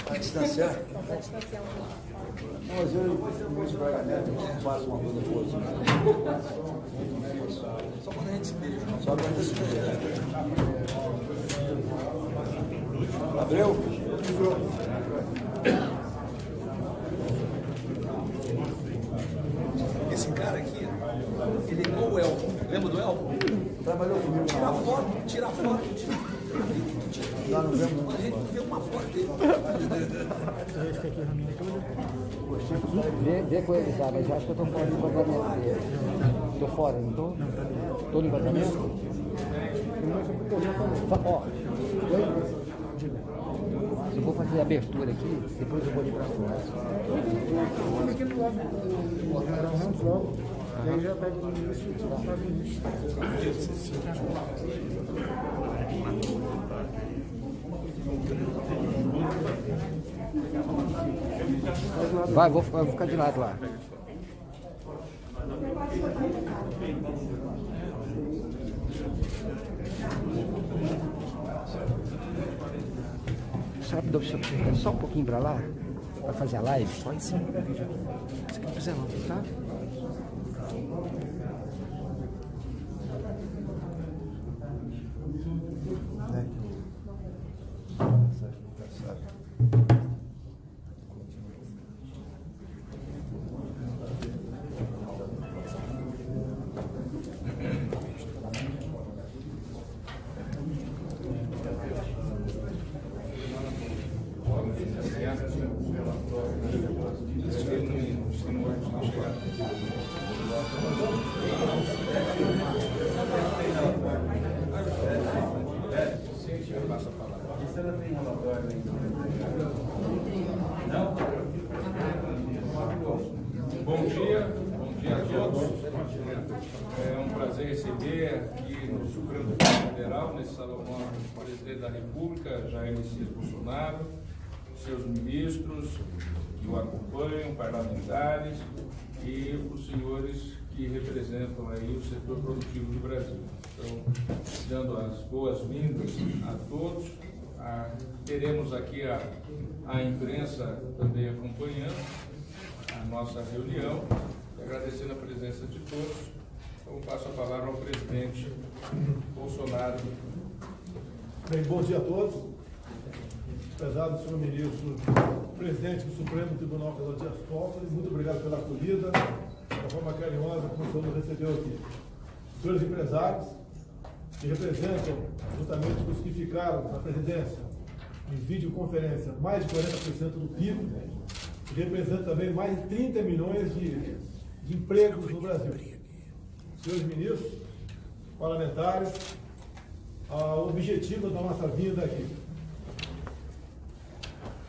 Vai distanciar? Vai distanciar. Não, mas eu muito devagarmente, eu faço uma coisa boa. Só quando a gente se beija. Só quando a gente se beija. Abreu? Esse cara aqui, ele é igual o Elton. Lembra do Elton? Trabalhou comigo. Tira foto. Lá no vemos. A gente vê uma foto dele. Vê com eles lá, mas eu acho que eu tô fora do enquadramento dele. Tô fora, não tô? Tô no enquadramento? Ó, eu vou fazer a abertura aqui, depois eu vou ali pra fora. Aqui do lado, logo, e aí já pega o início e faz o início. Vai, vou ficar de lado lá. Sabe, só um pouquinho pra lá, pra fazer a live. Só em cima do vídeo aqui. Se não quiser não, tá? Bom dia a todos. É um prazer receber aqui no Supremo Tribunal Federal, nesse salão, o presidente da República, Jair Messias Bolsonaro, seus ministros que o acompanham, parlamentares e os senhores que representam aí o setor produtivo do Brasil. Então, dando as boas-vindas a todos. Teremos aqui a imprensa também acompanhando a nossa reunião, agradecendo a presença de todos. Então, passo a palavra ao presidente Bolsonaro. Bem, bom dia a todos. Prezado senhor ministro, presidente do Supremo Tribunal Federal, Dias Toffoli, muito obrigado pela acolhida, da forma carinhosa como o senhor nos recebeu aqui. Senhores empresários, que representam, juntamente com os que ficaram na presidência, em videoconferência, mais de 40% do PIB, que representa também mais de 30 milhões de empregos no Brasil. Senhores ministros, parlamentares, o objetivo da nossa vinda aqui.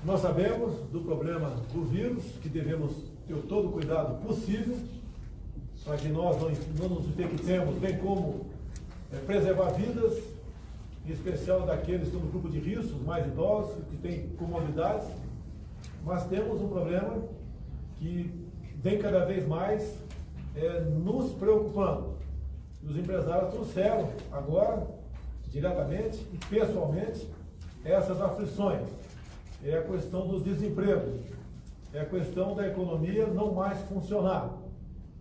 Nós sabemos do problema do vírus, que devemos ter todo o cuidado possível, para que nós não nos infectemos, bem como preservar vidas, em especial daqueles que estão no grupo de risco, os mais idosos, que têm comorbidades. Mas temos um problema que vem cada vez mais nos preocupando. Os empresários trouxeram agora, diretamente e pessoalmente, essas aflições. É a questão do desemprego, é a questão da economia não mais funcionar.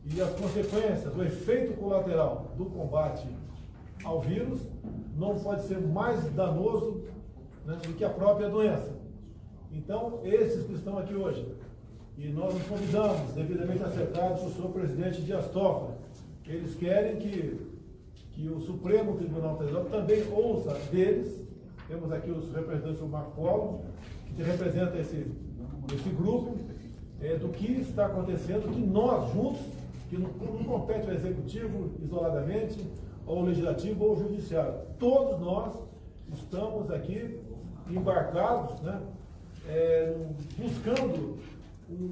E as consequências, o efeito colateral do combate ao vírus não pode ser mais danoso, né, do que a própria doença. Então, esses que estão aqui hoje, e nós nos convidamos, devidamente acertados, o senhor presidente Dias Toffoli, eles querem que o Supremo Tribunal Federal também ouça deles. Temos aqui os representantes do Marco Polo, que representa esse grupo, do que está acontecendo, que nós juntos, que não compete ao Executivo isoladamente, ao Legislativo ou ao Judiciário. Todos nós estamos aqui embarcados, né, buscando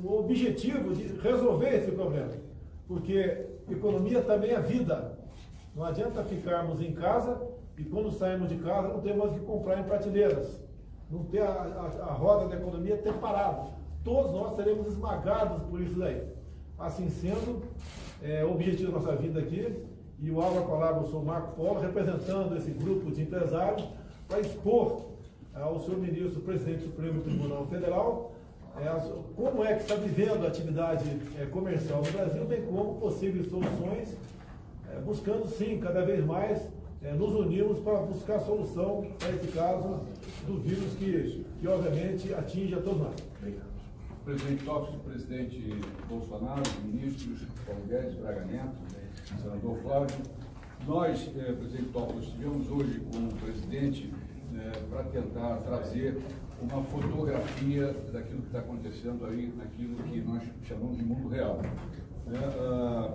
o objetivo de resolver esse problema, porque economia também é vida. Não adianta ficarmos em casa e quando saímos de casa não temos que comprar em prateleiras, não ter a roda da economia ter parado. Todos nós seremos esmagados por isso daí. Assim sendo, o objetivo da nossa vida aqui, e o Álvaro Colabo, eu sou o Marco Polo, representando esse grupo de empresários, para expor ao senhor ministro, presidente do Supremo Tribunal Federal, como é que está vivendo a atividade comercial no Brasil, bem como possíveis soluções, buscando sim, cada vez mais, nos unirmos para buscar solução para esse caso do vírus que obviamente atinge a todos nós. Obrigado. Presidente Toffoli, presidente Bolsonaro, ministros Paulo Guedes, Braga Neto, senador Flávio. Nós, presidente Toffoli, estivemos hoje com o presidente para tentar trazer uma fotografia daquilo que está acontecendo aí, naquilo que nós chamamos de mundo real.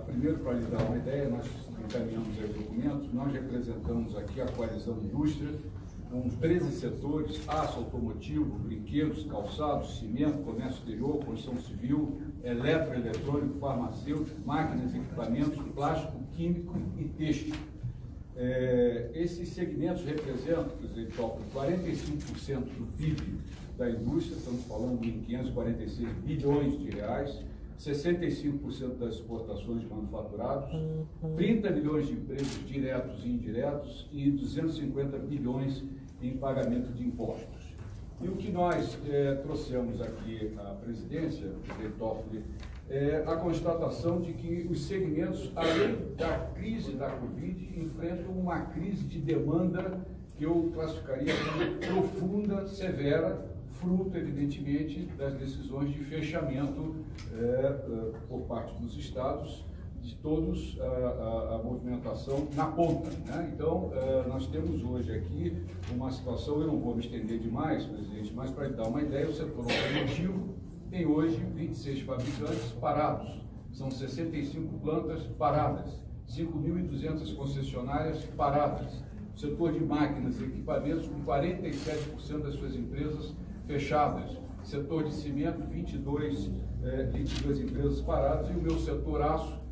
Primeiro, para lhe dar uma ideia, nós encaminhamos aí documentos, nós representamos aqui a Coalizão Indústria, com 13 setores: aço, automotivo, brinquedos, calçados, cimento, comércio exterior, construção civil, eletroeletrônico, farmacêutico, máquinas e equipamentos, plástico, químico e têxtil. Esses segmentos representam, presidente Toffoli, 45% do PIB da indústria, estamos falando em 546 bilhões de reais, 65% das exportações de manufaturados, 30 milhões de empregos diretos e indiretos e 250 bilhões em pagamento de impostos. E o que nós trouxemos aqui à presidência, presidente Toffoli, a constatação de que os segmentos, além da crise da Covid, enfrentam uma crise de demanda que eu classificaria como profunda, severa, fruto, evidentemente, das decisões de fechamento por parte dos estados, de todos a movimentação na ponta, né? Então, nós temos hoje aqui uma situação, eu não vou me estender demais, presidente, mas para lhe dar uma ideia, o setor automotivo tem hoje 26 fabricantes parados, são 65 plantas paradas, 5.200 concessionárias paradas, o setor de máquinas e equipamentos com 47% das suas empresas fechadas, setor de cimento, 22 empresas paradas, e o meu setor aço,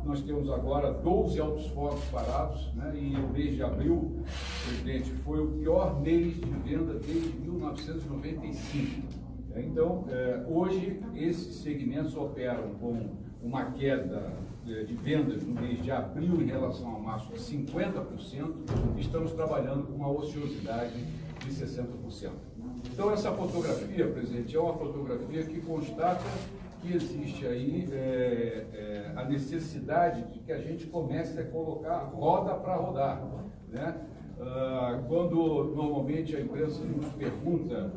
nós temos agora 12 altos fogos parados, né? E o mês de abril, presidente, foi o pior mês de venda desde 1995. Então, hoje, esses segmentos operam com uma queda de vendas no mês de abril em relação a março de 50%, estamos trabalhando com uma ociosidade de 60%. Então, essa fotografia, presidente, é uma fotografia que constata que existe aí a necessidade de que a gente comece a colocar roda para rodar, né? Quando normalmente a imprensa nos pergunta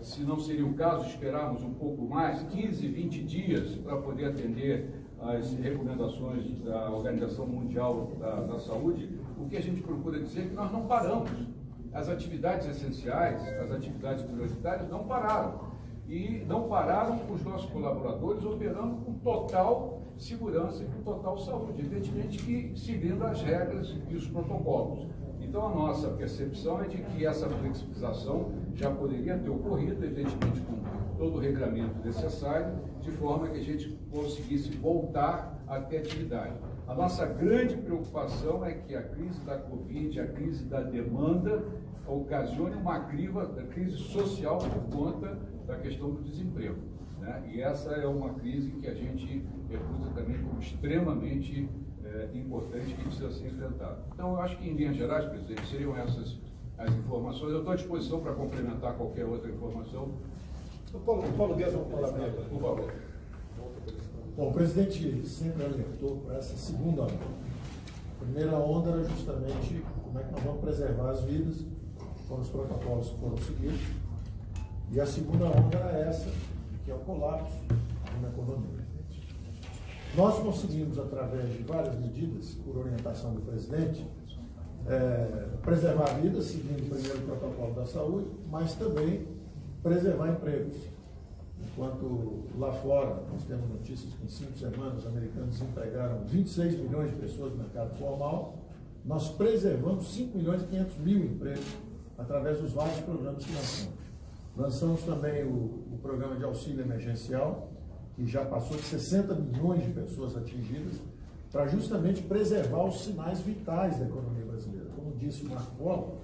se não seria o caso esperarmos um pouco mais, 15, 20 dias, para poder atender às recomendações da Organização Mundial da Saúde, o que a gente procura dizer é que nós não paramos. As atividades essenciais, as atividades prioritárias não pararam. E não pararam os nossos colaboradores operando com total segurança e com total saúde, evidentemente que seguindo as regras e os protocolos. Então, a nossa percepção é de que essa flexibilização já poderia ter ocorrido, evidentemente, com todo o regramento necessário, de forma que a gente conseguisse voltar a ter atividade. A nossa grande preocupação é que a crise da Covid, a crise da demanda, ocasione uma crise social por conta da questão do desemprego, né? E essa é uma crise que a gente reputa também como extremamente importante, que precisa ser enfrentada. Então, eu acho que, em linhas gerais, presidente, seriam essas as informações. Eu estou à disposição para complementar qualquer outra informação. Paulo Guedes, vamos falar bem, por favor. Bom, o presidente sempre alertou para essa segunda onda. A primeira onda era justamente como é que nós vamos preservar as vidas, quando os protocolos foram seguidos. E a segunda onda era essa, que é o colapso na economia. Nós conseguimos, através de várias medidas, por orientação do presidente, preservar a vida, seguindo primeiro o protocolo da saúde, mas também preservar empregos. enquanto lá fora nós temos notícias que em 5 semanas os americanos desempregaram 26 milhões de pessoas no mercado formal, nós preservamos 5 milhões e 500 mil empregos através dos vários programas que lançamos. Lançamos também o programa de auxílio emergencial, que já passou de 60 milhões de pessoas atingidas, para justamente preservar os sinais vitais da economia brasileira. Como disse o Marco Polo,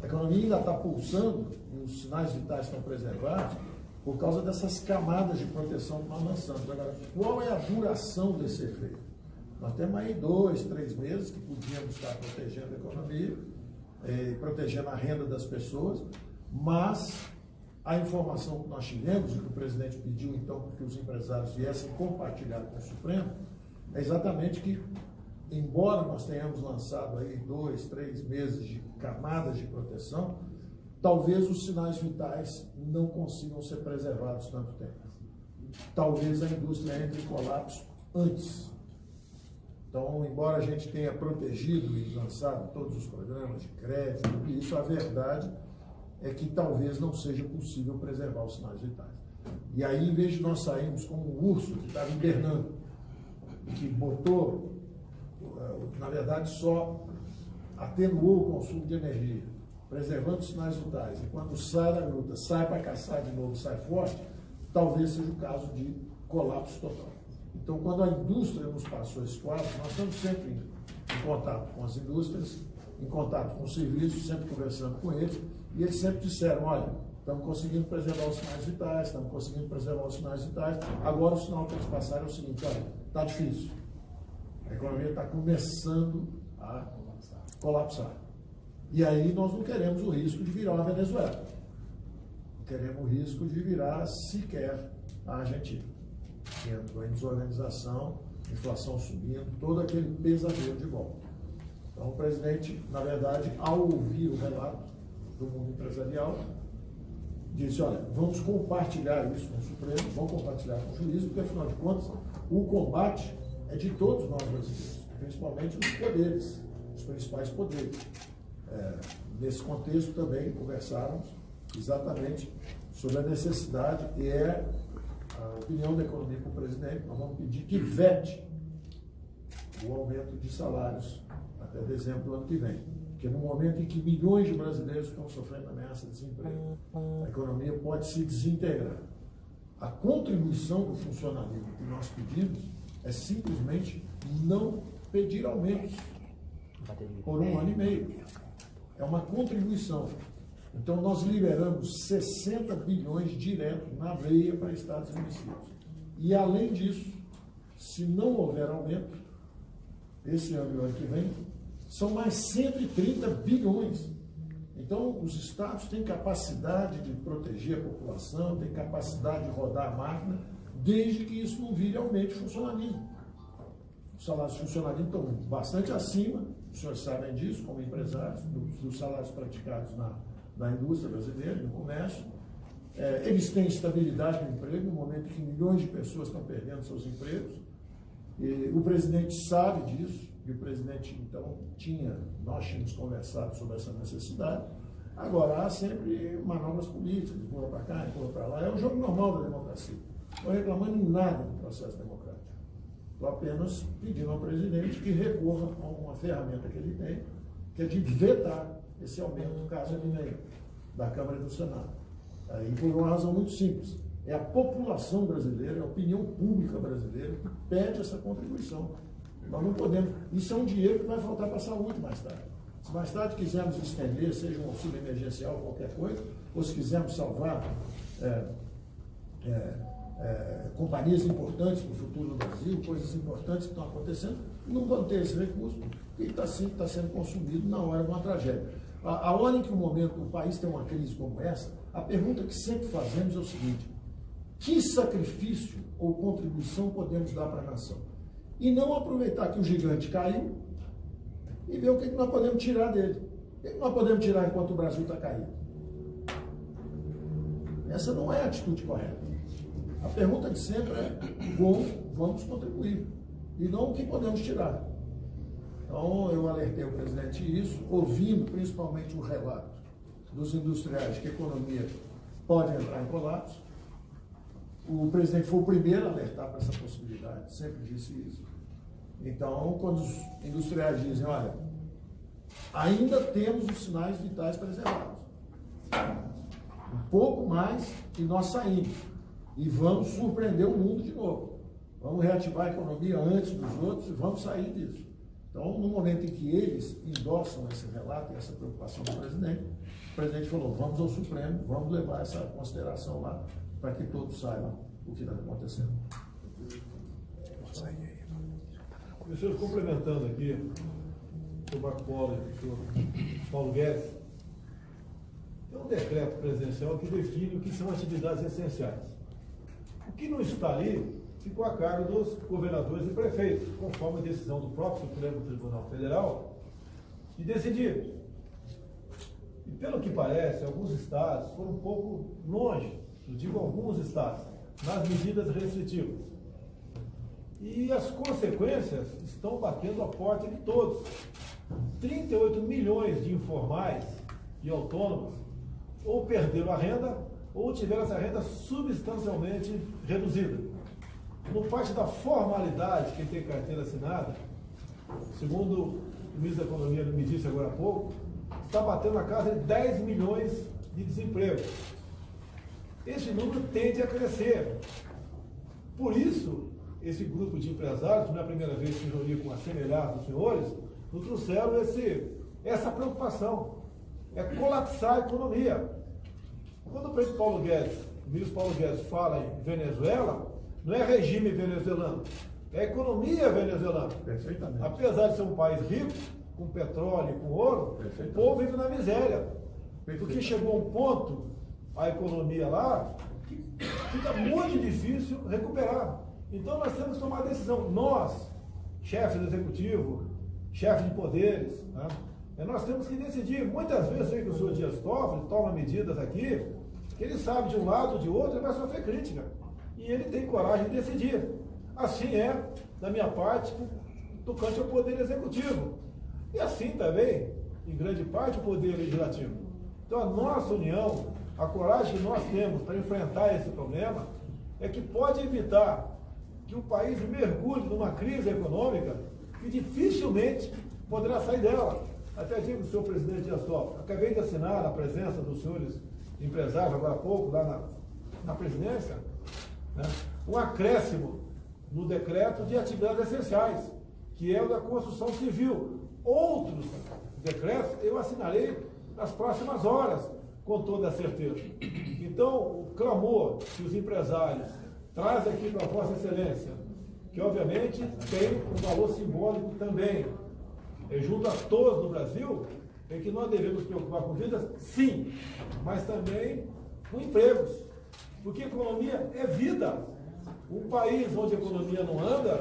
a economia ainda está pulsando e os sinais vitais estão preservados por causa dessas camadas de proteção que nós lançamos. Agora, qual é a duração desse efeito? Nós temos aí 2, 3 meses que podíamos estar protegendo a economia, protegendo a renda das pessoas, mas a informação que nós tivemos, e que o presidente pediu então que os empresários viessem compartilhar com o Supremo, é exatamente que, embora nós tenhamos lançado aí 2, 3 meses de camadas de proteção, talvez os sinais vitais não consigam ser preservados tanto tempo. Talvez a indústria entre em colapso antes. Então, embora a gente tenha protegido e lançado todos os programas de crédito, isso, a verdade é que talvez não seja possível preservar os sinais vitais. E aí, em vez de nós sairmos como um urso que estava hibernando, que botou, na verdade, só atenuou o consumo de energia, preservando os sinais vitais, e quando sai da gruta, sai para caçar de novo, sai forte, talvez seja o caso de colapso total. Então, quando a indústria nos passou esse quadro, nós estamos sempre em contato com as indústrias, em contato com os serviços, sempre conversando com eles, e eles sempre disseram, olha, estamos conseguindo preservar os sinais vitais, estamos conseguindo preservar os sinais vitais, agora o sinal que eles passaram é o seguinte, olha, está difícil, a economia está começando a colapsar. E aí nós não queremos o risco de virar a Venezuela, não queremos o risco de virar sequer a Argentina, tendo a desorganização, inflação subindo, todo aquele pesadelo de volta. Então o presidente, na verdade, ao ouvir o relato do mundo empresarial, disse, olha, vamos compartilhar isso com o Supremo, vamos compartilhar com o juízo, porque afinal de contas, o combate é de todos nós brasileiros, principalmente os poderes, os principais poderes. Nesse contexto também conversávamos exatamente sobre a necessidade, e é a opinião da economia com o presidente, nós vamos pedir que vete o aumento de salários até dezembro do ano que vem. Porque no momento em que milhões de brasileiros estão sofrendo ameaça de desemprego, a economia pode se desintegrar. A contribuição do funcionalismo que nós pedimos é simplesmente não pedir aumentos por 1 ano e meio. É uma contribuição. Então nós liberamos 60 bilhões direto na veia para estados e municípios. E além disso, se não houver aumento, esse ano e o ano que vem, são mais 130 bilhões. Então, os estados têm capacidade de proteger a população, têm capacidade de rodar a máquina, desde que isso não vire aumento de funcionalismo. Os salários de funcionalismo estão bastante acima, os senhores sabem disso, como empresários, dos salários praticados na indústria brasileira, no comércio. Eles têm estabilidade no emprego, no momento em que milhões de pessoas estão perdendo seus empregos. E o presidente sabe disso. E o presidente, então, nós tínhamos conversado sobre essa necessidade. Agora, há sempre manobras políticas, empurra para cá, empurra para lá. É um jogo normal da democracia. Não estou reclamando em nada do processo democrático. Estou apenas pedindo ao presidente que recorra a uma ferramenta que ele tem, que é de vetar esse aumento, caso ele venha, da Câmara e do Senado. E por uma razão muito simples. É a população brasileira, é a opinião pública brasileira que pede essa contribuição. Nós não podemos. Isso é um dinheiro que vai faltar para a saúde mais tarde. Se mais tarde quisermos estender, seja um auxílio emergencial, qualquer coisa, ou se quisermos salvar companhias importantes para o futuro do Brasil, coisas importantes que estão acontecendo, não vão ter esse recurso, porque está sendo consumido na hora de uma tragédia. A hora em que o país tem uma crise como essa, a pergunta que sempre fazemos é o seguinte: que sacrifício ou contribuição podemos dar para a nação? E não aproveitar que o gigante caiu e ver o que nós podemos tirar dele. O que nós podemos tirar enquanto o Brasil está caído? Essa não é a atitude correta. A pergunta de sempre é como vamos contribuir e não o que podemos tirar. Então, eu alertei o presidente isso, ouvindo principalmente o relato dos industriais que a economia pode entrar em colapso. O presidente foi o primeiro a alertar para essa possibilidade, sempre disse isso. Então, quando os industriais dizem, olha, ainda temos os sinais vitais preservados. Um pouco mais e nós saímos. E vamos surpreender o mundo de novo. Vamos reativar a economia antes dos outros e vamos sair disso. Então, no momento em que eles endossam esse relato e essa preocupação do presidente, o presidente falou, vamos ao Supremo, vamos levar essa consideração lá, para que todos saibam o que está acontecendo. Meus senhores, complementando aqui, o Marco Polo e o Paulo Guedes, tem um decreto presidencial que define o que são atividades essenciais. O que não está ali ficou a cargo dos governadores e prefeitos, conforme a decisão do próprio Supremo Tribunal Federal, de decidir. E pelo que parece, alguns estados foram um pouco longe, eu digo alguns estados, nas medidas restritivas. E as consequências estão batendo a porta de todos. 38 milhões de informais e autônomos ou perderam a renda ou tiveram essa renda substancialmente reduzida. No parte da formalidade, quem tem carteira assinada, segundo o ministro da Economia me disse agora há pouco, está batendo na casa de 10 milhões de desemprego. Esse número tende a crescer. Por isso, esse grupo de empresários, não é a primeira vez que se reuniu com a semelhança dos senhores, nos trouxeram essa preocupação. É colapsar a economia. Quando o presidente Paulo Guedes, o ministro Paulo Guedes fala em Venezuela, não é regime venezuelano, é economia venezuelana. Perfeitamente. Apesar de ser um país rico, com petróleo e com ouro, o povo vive na miséria. Porque chegou um ponto, a economia lá, que fica muito difícil recuperar. Então nós temos que tomar a decisão. Nós, chefes do executivo, chefes de poderes, né? Nós temos que decidir. Muitas vezes eu sei que o senhor Dias Toffoli toma medidas aqui, que ele sabe de um lado ou de outro, ele vai sofrer crítica. E ele tem coragem de decidir. Assim é, da minha parte, tocante ao poder executivo. E assim também, em grande parte, o poder legislativo. Então a nossa união, a coragem que nós temos para enfrentar esse problema, é que pode evitar que o país mergulhe numa crise econômica que dificilmente poderá sair dela. Até digo, senhor presidente Dias Toffoli, acabei de assinar na presença dos senhores empresários, agora há pouco, lá na presidência, né, um acréscimo no decreto de atividades essenciais, que é o da construção civil. Outros decretos eu assinarei nas próximas horas, com toda a certeza. Então, o clamor que os empresários trazem aqui para a Vossa Excelência, que obviamente tem um valor simbólico também, junto a todos no Brasil, é que nós devemos preocupar com vidas, sim, mas também com empregos. Porque economia é vida. Um país onde a economia não anda,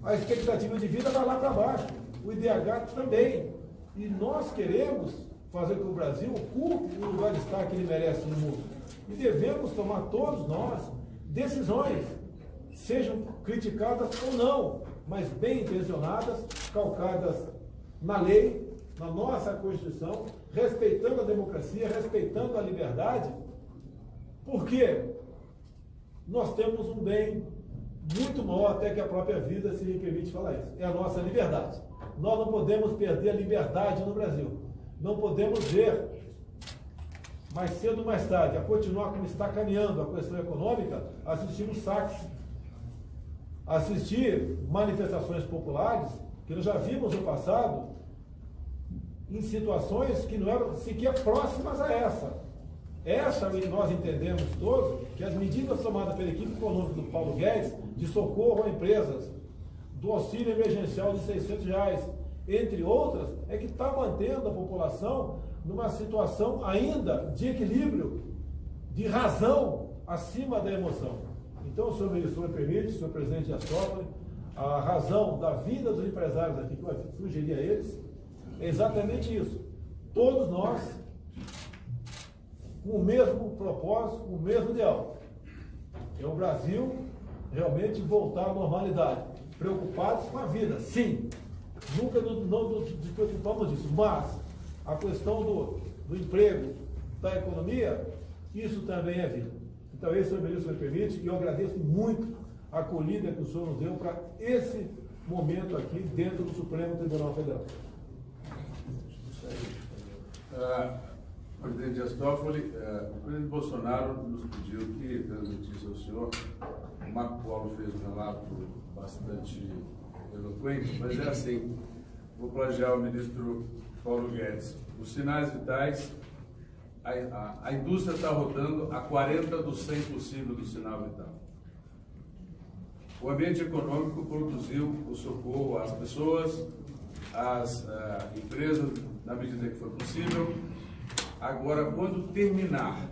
a expectativa de vida vai lá para baixo. O IDH também. E nós queremos fazer com que o Brasil ocupe o lugar de estar que ele merece no mundo. E devemos tomar todos nós decisões, sejam criticadas ou não, mas bem intencionadas, calcadas na lei, na nossa Constituição, respeitando a democracia, respeitando a liberdade, porque nós temos um bem muito maior até que a própria vida, se me permite falar isso, é a nossa liberdade. Nós não podemos perder a liberdade no Brasil. Não podemos ver, mais cedo ou mais tarde, a continuar como está caminhando a questão econômica, assistir os saques, assistir manifestações populares, que nós já vimos no passado, em situações que não eram sequer próximas a essa. Essa, nós entendemos todos, que as medidas tomadas pela equipe econômica do Paulo Guedes, de socorro a empresas, do auxílio emergencial de R$600, entre outras, é que está mantendo a população numa situação ainda de equilíbrio, de razão acima da emoção. Então, o senhor me permite, senhor presidente Dias Toffoli, a razão da vida dos empresários aqui, que eu sugeri a eles, é exatamente isso. Todos nós, com o mesmo propósito, com o mesmo ideal. É o Brasil realmente voltar à normalidade. Preocupados com a vida, sim. Nunca não nos preocupamos disso, mas a questão do emprego, da economia, isso também é vida. Então, esse, senhor ministro, me permite, e eu agradeço muito a acolhida que o senhor nos deu para esse momento aqui dentro do Supremo Tribunal Federal. Presidente Dias Toffoli, o presidente Bolsonaro nos pediu que transmitisse ao senhor. O Marco Polo fez um relato bastante eloquente, mas é assim, vou plagiar o ministro Paulo Guedes. Os sinais vitais, a indústria está rodando a 40 do 100 possível do sinal vital. O ambiente econômico produziu o socorro às pessoas, às empresas, na medida que for possível. Agora, quando terminar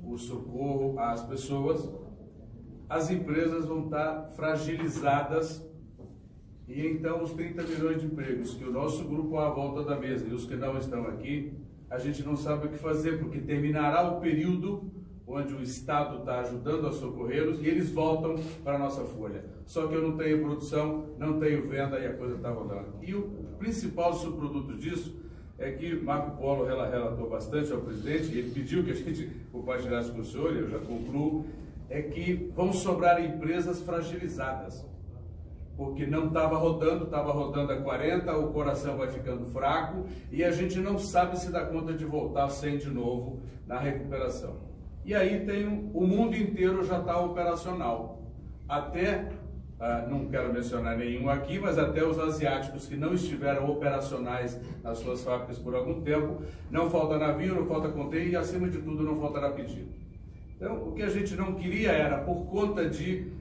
o socorro às pessoas, as empresas vão estar fragilizadas e então os 30 milhões de empregos que o nosso grupo à volta da mesa e os que não estão aqui, a gente não sabe o que fazer, porque terminará o período onde o Estado está ajudando a socorrê-los e eles voltam para a nossa folha. Só que eu não tenho produção, não tenho venda e a coisa está rodando. E o principal subproduto disso é que Marco Polo relatou bastante ao presidente, ele pediu que a gente compartilhasse com o senhor, e eu já concluo, é que vão sobrar empresas fragilizadas, porque não estava rodando a 40, o coração vai ficando fraco e a gente não sabe se dá conta de voltar sem de novo na recuperação. E aí o mundo inteiro já está operacional, até... não quero mencionar nenhum aqui, mas até os asiáticos que não estiveram operacionais nas suas fábricas por algum tempo, não falta navio, não falta container e, acima de tudo, não faltará pedido. Então, o que a gente não queria era, por conta de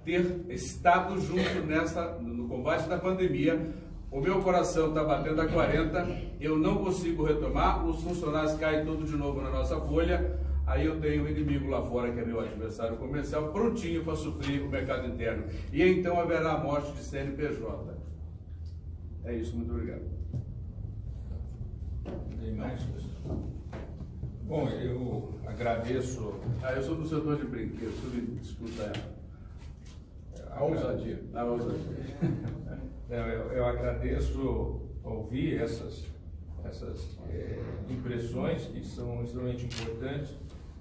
ter estado junto no combate da pandemia, o meu coração está batendo a 40, eu não consigo retomar, os funcionários caem tudo de novo na nossa folha. Aí eu tenho um inimigo lá fora, que é meu adversário comercial, prontinho para suprir o mercado interno. E então haverá a morte de CNPJ. É isso, muito obrigado. Tem mais? Bom, eu agradeço... eu sou do setor de brinquedos, desculpa a ousadia. A ousadia. Eu agradeço ouvir essas impressões que são extremamente importantes.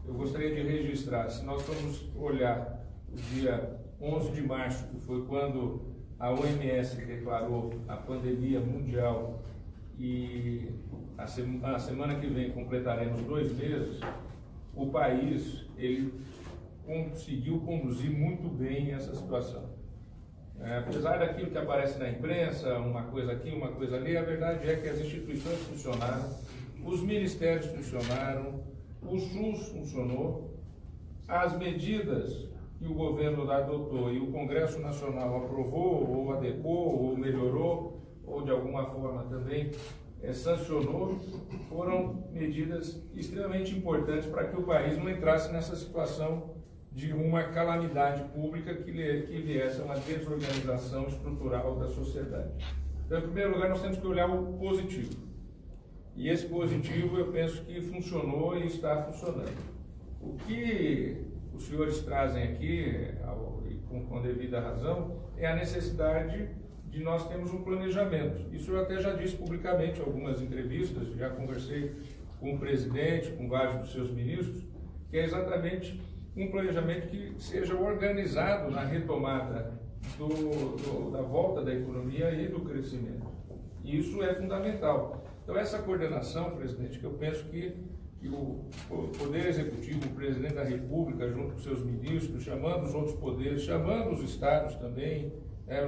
Eu gostaria de registrar, se nós formos olhar o dia 11 de março, que foi quando a OMS declarou a pandemia mundial, e a semana que vem completaremos 2 meses, o país ele conseguiu conduzir muito bem essa situação. Apesar daquilo que aparece na imprensa, uma coisa aqui, uma coisa ali, a verdade é que as instituições funcionaram, os ministérios funcionaram, o SUS funcionou, as medidas que o governo adotou e o Congresso Nacional aprovou, ou adequou, ou melhorou, ou de alguma forma também sancionou, foram medidas extremamente importantes para que o país não entrasse nessa situação de uma calamidade pública que viesse a uma desorganização estrutural da sociedade. Então, em primeiro lugar, nós temos que olhar o positivo. E esse positivo, eu penso que funcionou e está funcionando. O que os senhores trazem aqui, com devida razão, é a necessidade de nós termos um planejamento. Isso eu até já disse publicamente em algumas entrevistas, já conversei com o presidente, com vários dos seus ministros, que é exatamente um planejamento que seja organizado na retomada da volta da economia e do crescimento. E isso é fundamental. Então, essa coordenação, presidente, que eu penso que o Poder Executivo, o Presidente da República, junto com seus ministros, chamando os outros poderes, chamando os estados também,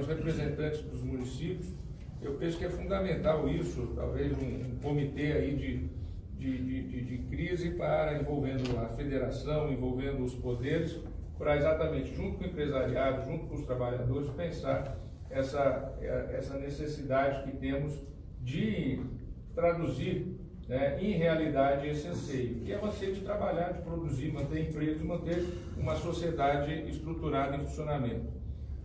os representantes dos municípios, eu penso que é fundamental isso, talvez um comitê aí de crise envolvendo a federação, envolvendo os poderes, para exatamente, junto com o empresariado, junto com os trabalhadores, pensar essa necessidade que temos de traduzir em realidade esse anseio, que é o anseio de trabalhar, de produzir, manter empregos, manter uma sociedade estruturada em funcionamento.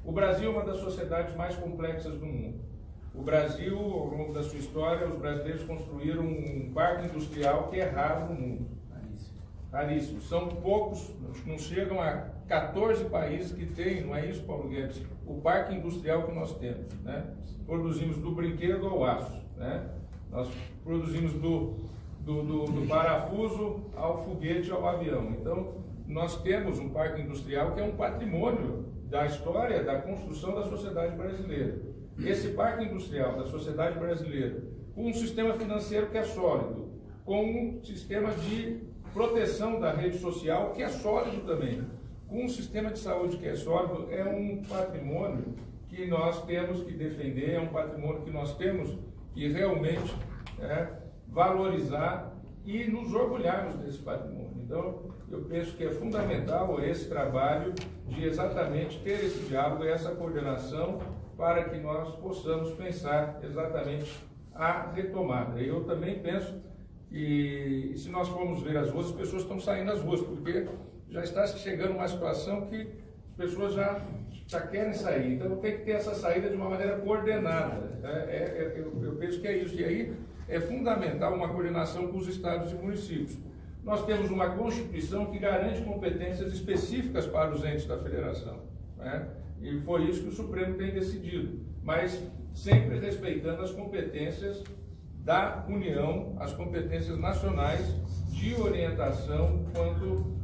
O Brasil é uma das sociedades mais complexas do mundo. O Brasil, ao longo da sua história, os brasileiros construíram um parque industrial que é raro no mundo. Raríssimo. São poucos, não chegam a 14 países que têm, não é isso, Paulo Guedes? O parque industrial que nós temos, né? Produzimos do brinquedo ao aço, né? Nós produzimos do parafuso ao foguete, ao avião. Então, nós temos um parque industrial que é um patrimônio da história da construção da sociedade brasileira. Esse parque industrial da sociedade brasileira, com um sistema financeiro que é sólido, com um sistema de proteção da rede social que é sólido também, com um sistema de saúde que é sólido, é um patrimônio que nós temos que defender, é um patrimônio que nós temos que realmente valorizar e nos orgulharmos desse patrimônio. Então, eu penso que é fundamental esse trabalho de exatamente ter esse diálogo e essa coordenação para que nós possamos pensar exatamente a retomada. Eu também penso que, se nós formos ver as ruas, as pessoas estão saindo das ruas, porque já está chegando uma situação que as pessoas já querem sair. Então, tem que ter essa saída de uma maneira coordenada. Eu penso que é isso. E aí é fundamental uma coordenação com os estados e municípios. Nós temos uma Constituição que garante competências específicas para os entes da federação, né? E foi isso que o Supremo tem decidido, mas sempre respeitando as competências da União, as competências nacionais de orientação quanto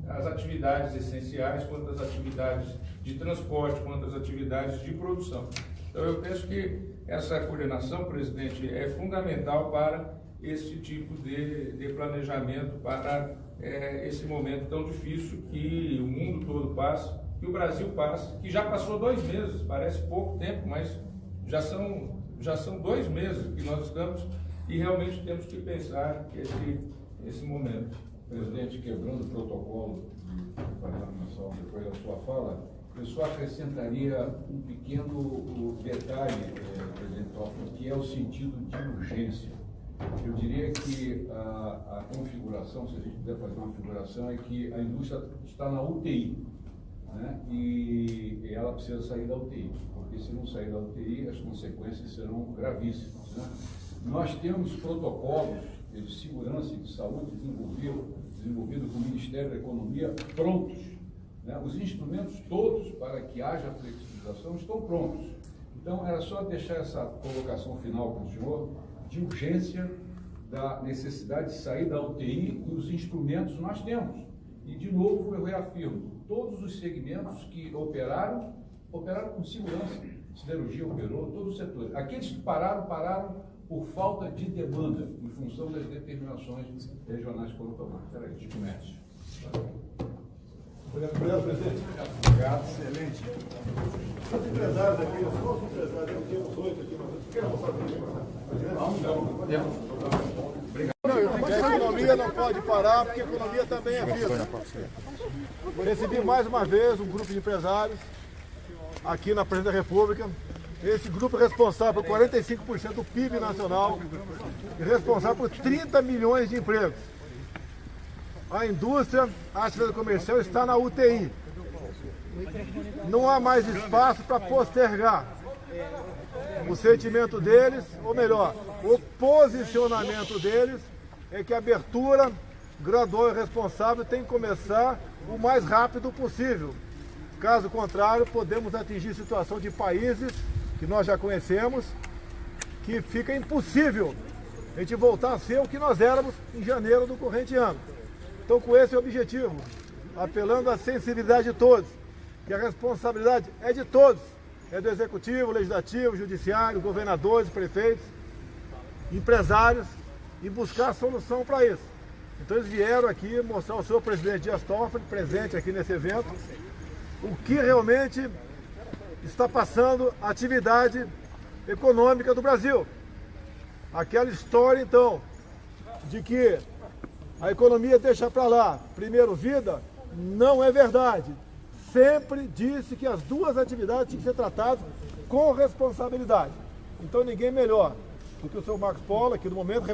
às atividades essenciais, quanto às atividades de transporte, quanto às atividades de produção. Então, eu penso que essa coordenação, presidente, é fundamental para esse tipo de planejamento, para esse momento tão difícil que o mundo todo passa, que o Brasil passa, que já passou 2 meses, parece pouco tempo, mas já são 2 meses que nós estamos e realmente temos que pensar esse momento. Presidente, quebrando o protocolo de parlamentação depois da sua fala, eu só acrescentaria um pequeno detalhe, presidente Toffoli, que é o sentido de urgência. Eu diria que a configuração, se a gente puder fazer uma configuração, é que a indústria está na UTI, né? E ela precisa sair da UTI, porque se não sair da UTI, as consequências serão gravíssimas, né? Nós temos protocolos de segurança e de saúde desenvolvido com o Ministério da Economia prontos, né? Os instrumentos todos para que haja flexibilização estão prontos. Então, era só deixar essa colocação final com o senhor, de urgência, da necessidade de sair da UTI, e os instrumentos nós temos. E, de novo, eu reafirmo, todos os segmentos que operaram com segurança. Siderurgia operou, todos os setores. Aqueles que pararam por falta de demanda, em função das determinações regionais que foram tomadas. Espera aí, de comércio. Obrigado, presidente. Obrigado, excelente. Os empresários aqui, só os empresários, eu temos 8 aqui, mas quer mostrar para a economia não pode parar, porque a economia também é vida. Recebi mais uma vez um grupo de empresários aqui na Presidência da República. Esse grupo é responsável por 45% do PIB nacional e responsável por 30 milhões de empregos. A indústria, a atividade comercial está na UTI. Não há mais espaço para postergar. O sentimento deles, ou melhor, o posicionamento deles é que a abertura gradual e responsável tem que começar o mais rápido possível. Caso contrário, podemos atingir situação de países que nós já conhecemos, que fica impossível a gente voltar a ser o que nós éramos em janeiro do corrente ano. Então, com esse objetivo, apelando à sensibilidade de todos, que a responsabilidade é de todos, é do Executivo, Legislativo, Judiciário, governadores, prefeitos, empresários, e buscar solução para isso. Então, eles vieram aqui mostrar ao senhor presidente Dias Toffoli, presente aqui nesse evento, o que realmente está passando a atividade econômica do Brasil. Aquela história, então, de que a economia deixa para lá, primeiro vida, não é verdade. Sempre disse que as duas atividades tinham que ser tratadas com responsabilidade. Então ninguém melhor do que o senhor Marcos Polo, aqui no momento,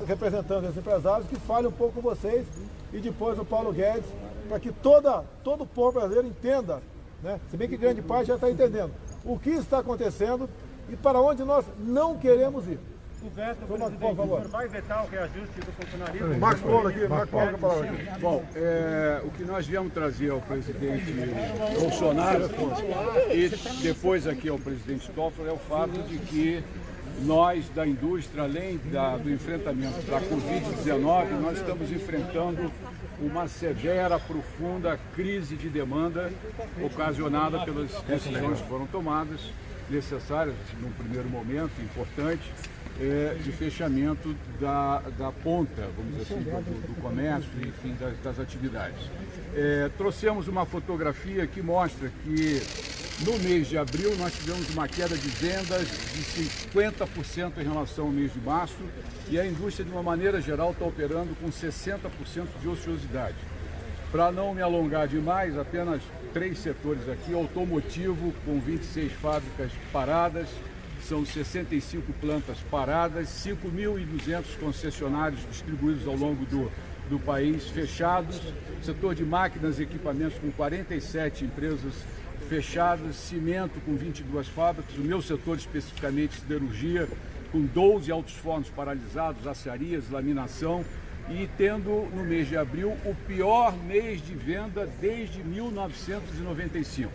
representando os empresários, que fale um pouco com vocês, e depois o Paulo Guedes, para que todo o povo brasileiro entenda, né? Se bem que grande parte já está entendendo, o que está acontecendo e para onde nós não queremos ir. O veto, presidente, por favor, vai vetar o reajuste do funcionalismo? Marcos Polo aqui, Marcos Polo com a palavra aqui. Bom, o que nós viemos trazer ao presidente Bolsonaro e depois aqui ao presidente Toffoli é o fato de que nós da indústria, além do enfrentamento da Covid-19, nós estamos enfrentando uma severa, profunda crise de demanda ocasionada pelas decisões que foram tomadas, necessárias, num primeiro momento, importante, de fechamento da ponta, vamos dizer assim, do comércio e, enfim, das atividades. Trouxemos uma fotografia que mostra que no mês de abril nós tivemos uma queda de vendas de 50% em relação ao mês de março e a indústria, de uma maneira geral, está operando com 60% de ociosidade. Para não me alongar demais, apenas 3 setores aqui: automotivo, com 26 fábricas paradas, são 65 plantas paradas, 5.200 concessionários distribuídos ao longo do país fechados, setor de máquinas e equipamentos com 47 empresas fechadas, cimento com 22 fábricas, o meu setor especificamente siderurgia, com 12 altos fornos paralisados, aciarias, laminação, e tendo no mês de abril o pior mês de venda desde 1995.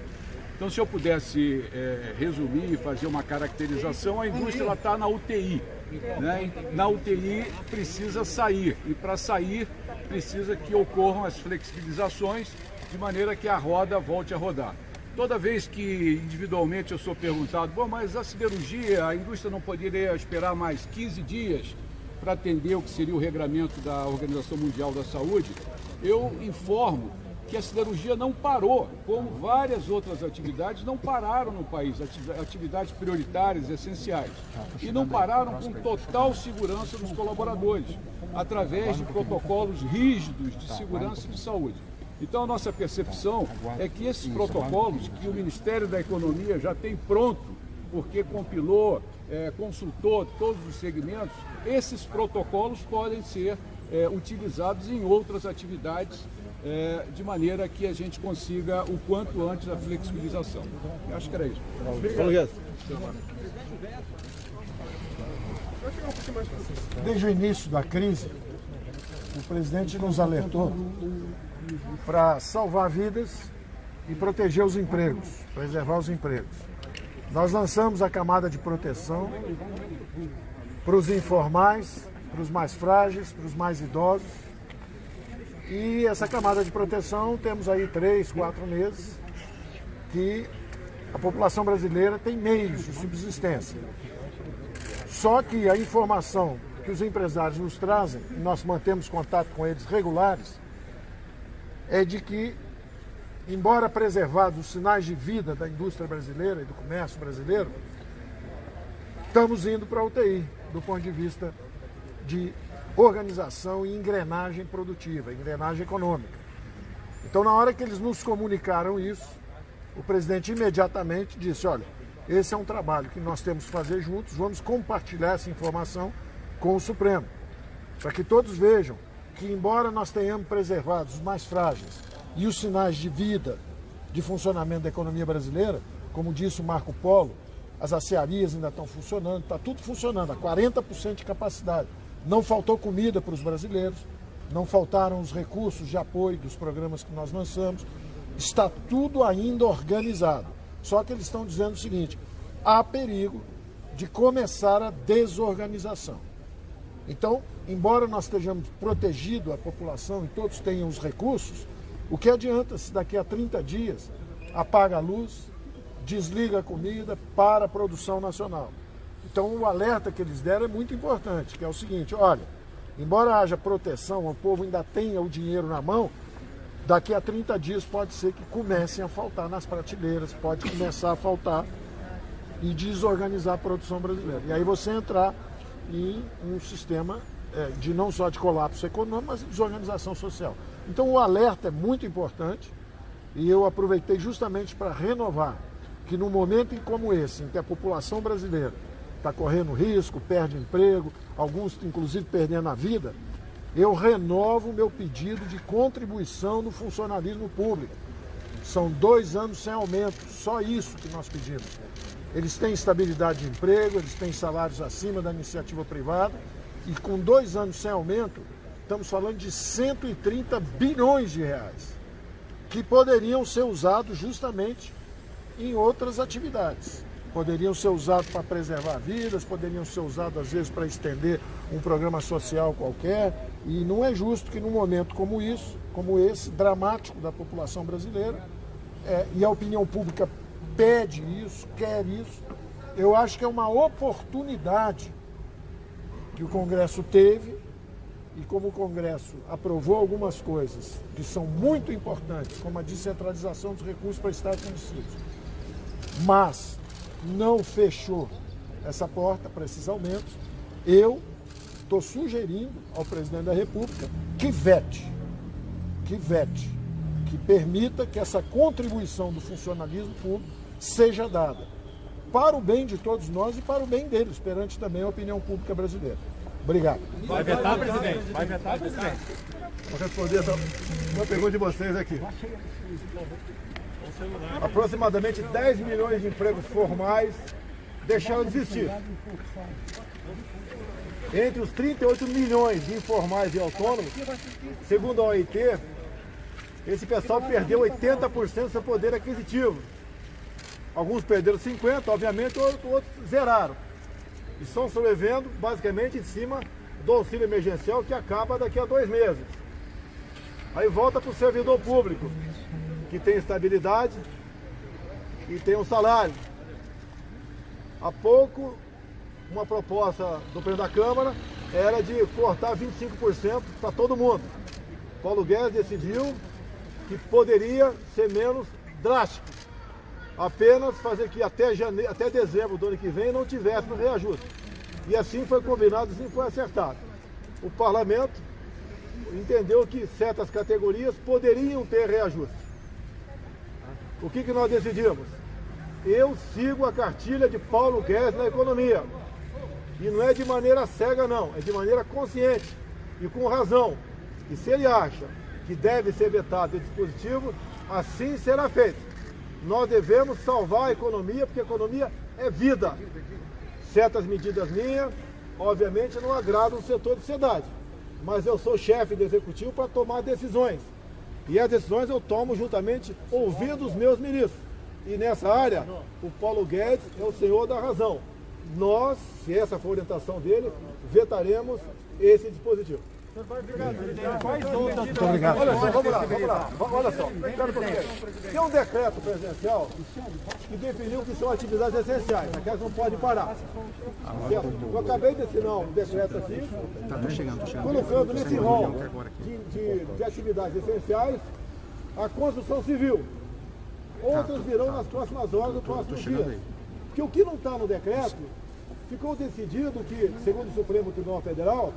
Então, se eu pudesse resumir e fazer uma caracterização, a indústria está na UTI. Né? Na UTI precisa sair, e para sair precisa que ocorram as flexibilizações de maneira que a roda volte a rodar. Toda vez que individualmente eu sou perguntado, bom, mas a siderurgia, a indústria não poderia esperar mais 15 dias para atender o que seria o regramento da Organização Mundial da Saúde, eu informo que a siderurgia não parou, como várias outras atividades não pararam no país, atividades prioritárias, essenciais, e não pararam com total segurança dos colaboradores, através de protocolos rígidos de segurança e de saúde. Então, a nossa percepção é que esses protocolos que o Ministério da Economia já tem pronto, porque compilou, consultou todos os segmentos, esses protocolos podem ser utilizados em outras atividades, de maneira que a gente consiga o quanto antes a flexibilização. Eu acho que era isso. Desde o início da crise, o presidente nos alertou para salvar vidas e proteger os empregos, preservar os empregos. Nós lançamos a camada de proteção para os informais, para os mais frágeis, para os mais idosos. E essa camada de proteção, temos aí 3, 4 meses que a população brasileira tem meios de subsistência. Só que a informação que os empresários nos trazem, e nós mantemos contato com eles regulares, é de que, embora preservados os sinais de vida da indústria brasileira e do comércio brasileiro, estamos indo para a UTI, do ponto de vista de organização e engrenagem produtiva, engrenagem econômica. Então, na hora que eles nos comunicaram isso, o presidente imediatamente disse, olha, esse é um trabalho que nós temos que fazer juntos, vamos compartilhar essa informação com o Supremo, para que todos vejam que, embora nós tenhamos preservado os mais frágeis e os sinais de vida, de funcionamento da economia brasileira, como disse o Marco Polo, as aciarias ainda estão funcionando, está tudo funcionando, a 40% de capacidade. Não faltou comida para os brasileiros, não faltaram os recursos de apoio dos programas que nós lançamos, está tudo ainda organizado. Só que eles estão dizendo o seguinte, há perigo de começar a desorganização. Então, embora nós estejamos protegidos, a população e todos tenham os recursos, o que adianta se daqui a 30 dias apaga a luz, desliga a comida, para a produção nacional? Então, o alerta que eles deram é muito importante, que é o seguinte, olha, embora haja proteção, o povo ainda tenha o dinheiro na mão, daqui a 30 dias pode ser que comecem a faltar nas prateleiras, pode começar a faltar e desorganizar a produção brasileira. E aí você entrar em um sistema de não só de colapso econômico, mas de desorganização social. Então o alerta é muito importante e eu aproveitei justamente para renovar que num momento como esse, em que a população brasileira está correndo risco, perde emprego, alguns inclusive perdendo a vida, eu renovo o meu pedido de contribuição no funcionalismo público. São 2 anos sem aumento, só isso que nós pedimos. Eles têm estabilidade de emprego, eles têm salários acima da iniciativa privada e com 2 anos sem aumento, estamos falando de 130 bilhões de reais que poderiam ser usados justamente em outras atividades. poderiam ser usados para preservar vidas, poderiam ser usados às vezes para estender um programa social qualquer, e não é justo que num momento como esse, dramático da população brasileira, e a opinião pública pede isso, quer isso, eu acho que é uma oportunidade que o Congresso teve, e como o Congresso aprovou algumas coisas que são muito importantes, como a descentralização dos recursos para estados e municípios, mas não fechou essa porta para esses aumentos, eu estou sugerindo ao presidente da República que vete, que permita que essa contribuição do funcionalismo público seja dada para o bem de todos nós e para o bem deles, perante também a opinião pública brasileira. Obrigado. Vai vetar, presidente? Vai vetar, presidente? Vou responder uma pergunta de vocês aqui. Aproximadamente 10 milhões de empregos formais deixaram de existir. Entre os 38 milhões de informais e autônomos, segundo a OIT, esse pessoal perdeu 80% do seu poder aquisitivo. Alguns perderam 50%, obviamente, outros zeraram. E estão sobrevivendo basicamente em cima do auxílio emergencial que acaba daqui a 2 meses. Aí volta para o servidor público, que tem estabilidade e tem um salário. Há pouco, uma proposta do presidente da Câmara era de cortar 25% para todo mundo. Paulo Guedes decidiu que poderia ser menos drástico. Apenas fazer que até dezembro do ano que vem não tivesse no reajuste. E assim foi combinado, assim foi acertado. O parlamento entendeu que certas categorias poderiam ter reajuste. O que nós decidimos? Eu sigo a cartilha de Paulo Guedes na economia. E não é de maneira cega não, é de maneira consciente e com razão. E se ele acha que deve ser vetado esse dispositivo, assim será feito. Nós devemos salvar a economia, porque a economia é vida. Certas medidas minhas, obviamente, não agradam o setor de sociedade. Mas eu sou chefe do executivo para tomar decisões. E as decisões eu tomo juntamente ouvindo os meus ministros. E nessa área, o Paulo Guedes é o senhor da razão. Nós, se essa for a orientação dele, vetaremos esse dispositivo. Muito obrigado. Olha só, vamos lá. Olha só, tem um decreto presidencial que definiu que são atividades essenciais, aquelas não podem parar. Certo? Eu acabei de assinar um decreto assim, colocando nesse rol de atividades essenciais a construção civil. Outras virão nas próximas horas, nos próximos dias. Porque o que não está no decreto, ficou decidido que, segundo o Supremo Tribunal Federal,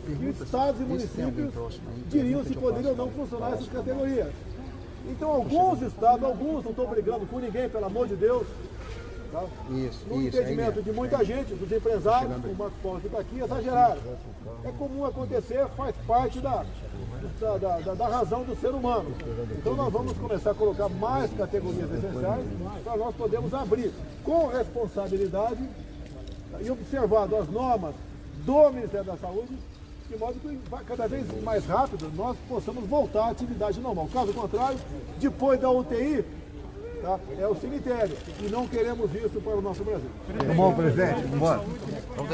que estados e municípios diriam se poderiam ou não funcionar essas categorias. Então alguns estados, não estou brigando com ninguém, pelo amor de Deus, tá? No entendimento de muita gente, dos empresários, o Marco Paulo que está aqui, exageraram. É comum acontecer, faz parte da razão do ser humano. Então nós vamos começar a colocar mais categorias essenciais para nós podermos abrir com responsabilidade e observando as normas do Ministério da Saúde, de modo que cada vez mais rápido nós possamos voltar à atividade normal. Caso contrário, depois da UTI, tá, é o cemitério. E não queremos isso para o nosso Brasil. Tá bom, presidente? Vamos embora. Vamos